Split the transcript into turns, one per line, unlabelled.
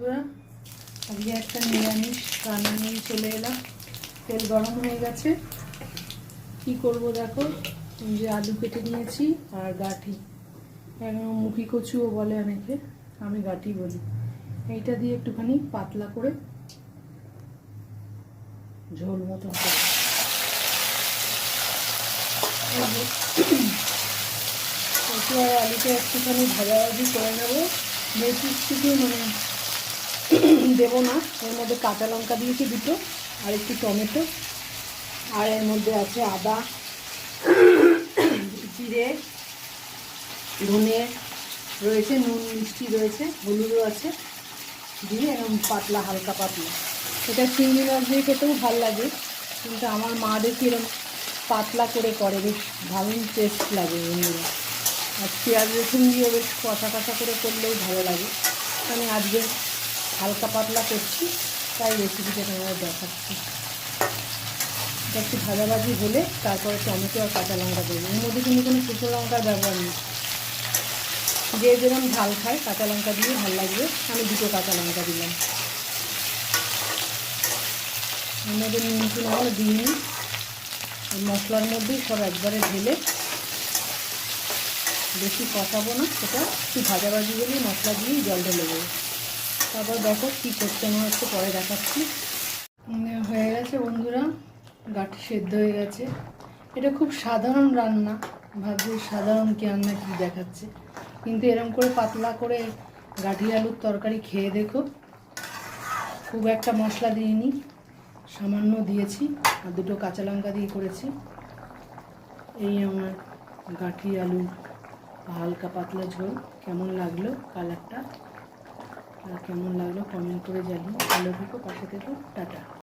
বন্ধুরা, আজকে একটা নিরামিষ রান্না নিয়ে চলে এলাম। তেল গরম হয়ে গেছে। কি করব দেখো, যে আলু কেটে নিয়েছি আর গাঁঠি, মুখি কচুও বলে অনেকে, আমি গাঁঠি বলি। এইটা দিয়ে একটুখানি পাতলা করে ঝোল মতো করে কচু আর আলুকে একটুখানি ভাজাভাজি করে নেবো। বেশি কিছু দেবো না। এর মধ্যে কাঁচা লঙ্কা দিয়েছি দুটো, আর একটু টমেটো, আর এর মধ্যে আছে আদা, জিরে, ধনে রয়েছে, নুন মিষ্টি রয়েছে, হলুদও আছে, দিয়ে এরকম পাতলা, হালকা পাতলা। এটা চিংড়ি মাছ দিয়ে খেতেও ভালো লাগে, কিন্তু আমার মা দেখি এরকম পাতলা করে করে, বেশ ভালোই টেস্ট লাগে বন্ধুরা। আর পেঁয়াজ রসুন দিয়ে বেশ কষা কষা করে করলেও ভালো লাগে। আমি আজকে হালকা পাতলা করছি, তাই রেসিপিটা তোমাদের দেখাচ্ছি। এটা একটু ভাজাভাজি হলে তারপরে টমেটো আর কাঁচা লঙ্কা দেবো। এর মধ্যে কিন্তু কোনো শুকনো লঙ্কার ব্যবহার নেই। যে যেরকম ঝাল খায় কাঁচা লঙ্কা দিয়ে ভালো লাগবে। আমি দুটো কাঁচা লঙ্কা দিলাম। এর মধ্যে নুন আমার দিইনি। মশলার মধ্যেই সব একবারে ঢেলে বেশি কষাবো না, সেটা একটু ভাজাভাজি হলেই মশলা দিয়েই জল ঢেলে দেবো। তারপর দেখো কী করতে মনে হচ্ছে, পরে দেখাচ্ছি। হয়ে গেছে বন্ধুরা, গাঁঠি সেদ্ধ হয়ে গেছে। এটা খুব সাধারণ রান্না, ভাবছি সাধারণ কি রান্না কী দেখাচ্ছে, কিন্তু এরম করে পাতলা করে গাঁঠি আলুর তরকারি খেয়ে দেখো। খুব একটা মশলা দিইনি, সামান্য দিয়েছি, আর দুটো কাঁচা লঙ্কা দিয়ে করেছি। এই আমার গাঁঠি আলুর হালকা পাতলা ঝোল। কেমন লাগলো কালারটা, আর কেমন লাগলো কমেন্ট করে জানিও। ভালো থেকো, পাশে থেকো, টাটা।